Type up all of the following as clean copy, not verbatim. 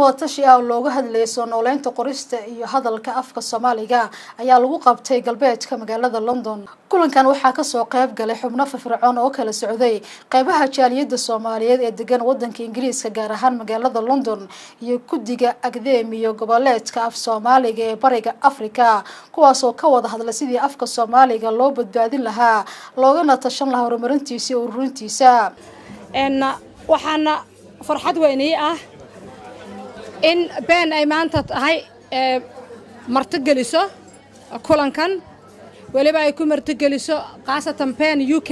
watashi ah oo looga hadlayay soo nooleynta qorista iyo hadalka afka Soomaaliga ayaa lagu qabtay galbeedka magaalada London. Kulankan waxaa ka soo qayb galay xubno firfircoon oo kala socday qaybaha jaaliyadda Soomaaliyeed ee degan wadanka Ingiriiska gaar ahaan magaalada London iyo guddiga Akademiga Goboleedka af Soomaaliga ee Bariga Afrika kuwaas oo ka wada hadlay sidii afka Soomaaliga loo badbaadin lahaa loogana tashan lahaa horumarintiisa iyo ururintiisa. waxaana farxad weyn ah in been ay maanta tahay martigeliso kulankan waliba ay ku martigeliso qaasatan been UK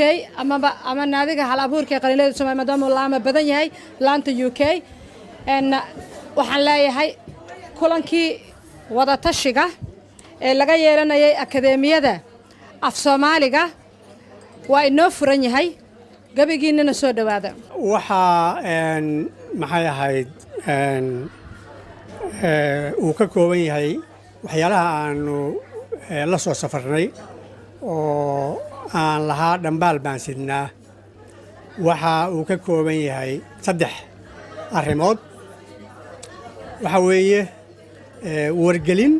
ama naadiga hal abuurka qaliilada Soomaaliya maadaama laama badan yahay laanta UK waxaan leeyahay kulankii wada tashiga ee laga yeelanayay akademiyada af Soomaaliga waa inoo furan yahay gabigiinana soo dhawaada waxa maxay ahayd uu ka kooban yahay waxyaalaha aanu la soo safarnay oo aan lahaa dhambaal baan sidnaa waxa uu ka kooban yahay 3 arrimood waxa weeye wargelin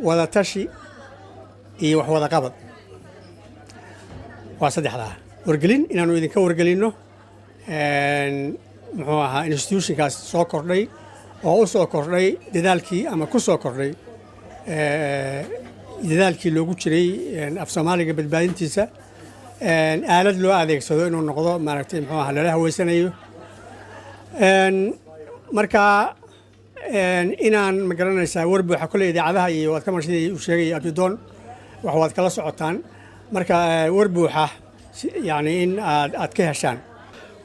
wada tashi iyo wax wada qabad waa 3 wargelin inaanu idinka wargelino muxuu ahaa institutionkaas soo kordhay oo u soo kordhay dadaalkii ama ku soo kordhay dadaalkii loogu jiray af Soomaaliga badbaadintiisa aalad loo adeegsado inuu noqdo maaragtay muxuu ahaa la haweysanayo marka inaan magaranaysaa warbuuxa kule idaacadaha iyo waad ka marshidii u sheegay Abdidoon wax waad kala socotaan marka warbuuxa يعني إن أتكهشان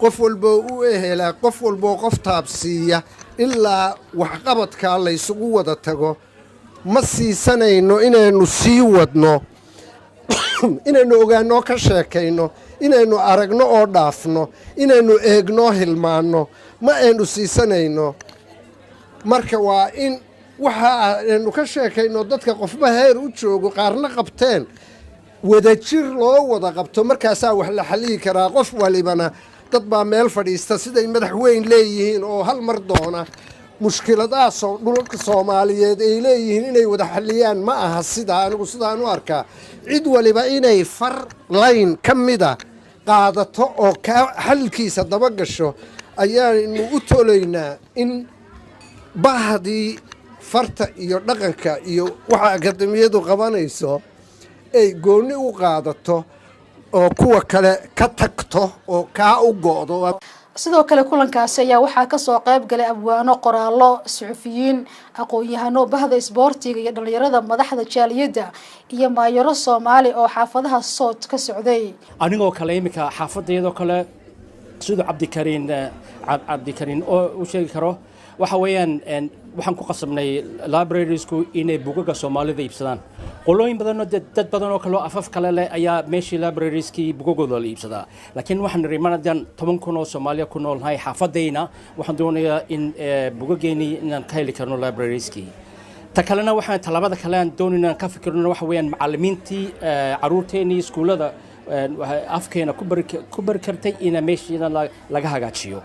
قف والبو إهلا قف والبو قف تابسية إلا وحقبت كالله يسقوا تجو مسي سنة إنه نسيودنا إنه أجنو كشكينو إنه أرجنو أردافنو إنه إجنو هلمانو ما إنه سنة إنه مركوا إن وها إنه كشكينو ضدك قف بهير وتشوجو قارنا قبتين wadajir loo wada qabto markaas wax la xalii karaa qof walibana dad baa meel fadhiista siday madaxweyn leeyihiin oo hal mar doona mushkiladaas oo dhulka Soomaaliyeed ay leeyihiin inay wada xaliyaan ma aha sida anigu sidaan u arkaa cid waliba inay far line kamida qaadato oo ka xalkiisa daba gasho ayaanu u tooleynaa in bahdii farta iyo dhaqanka iyo waxa akademiyadu qabanayso ay gooni u qaadato oo kuwa kale ka tagto oo ka u go'do sidoo kale kulankaas ayaa waxaa ka soo qayb galay abwaano qoraallo suxufiyiin aqoon-yahano bahda isboortiga iyo dhalinyarada madaxda jaaliyadda iyo maayaro Soomaali oo xaafadaha Sood ka socday anigoo kale imika xaafadayadoo kale sidoo Cabdikariin oo u sheegi karo waxa weeyaan waxaan ku qasabnay librariesku inay buugaga Soomaalida iibsadaan qolooyin badan oo dad badan oo kale afaf kale leh ayaa meeshii librarieski buugagooda la iibsadaa laakiin waxaan rimaanadan 10,000 oo Soomaaliya ku noolnahay xaafadayna waxaan doonayaa in buugageeni inaan ka heli karno librarieski ta kalena waxaan talabada kale aan doonaynaa ka fikirno waxa weeyaan macallimiintii caruurteeni iskuulada afkeena ku bari kartay in meeshiina laga hagaajiyo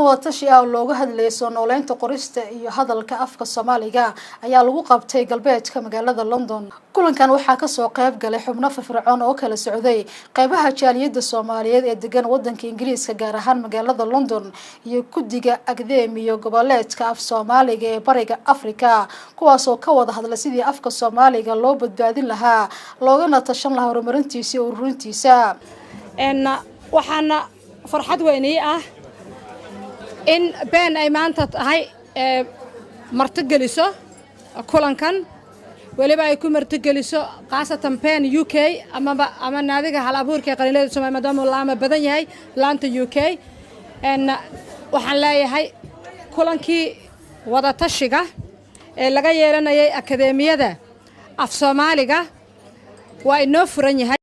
watashi ah oo looga hadlayay soo nooleynta qorista iyo hadalka afka Soomaaliga ayaa lagu qabtay galbeedka magaalada London. Kulankan waxaa ka soo qayb galay xubno firfircoon oo kala socday qaybaha jaaliyadda Soomaaliyeed ee degan wadanka Ingiriiska gaar ahaan magaalada London iyo guddiga Akademiga Goboleedka af Soomaaliga ee Bariga Afrika kuwaas oo ka wada hadlay sidii afka Soomaaliga loo badbaadin lahaa loogana tashan lahaa horumarintiisa iyo ururintiisa waxaana farxad weyn ah in been ay maanta tahay martigeliso kulankan waliba ay ku martigeliso qaasatan been UK ama naadiga hal abuurka qaliilada Soomaaliya maadaama laama badan yahay laanta UK waxaan leeyahay kulankii wadatashiga ee laga yeelanayay akadeemiyada af Soomaaliga waa inoo furan yahay.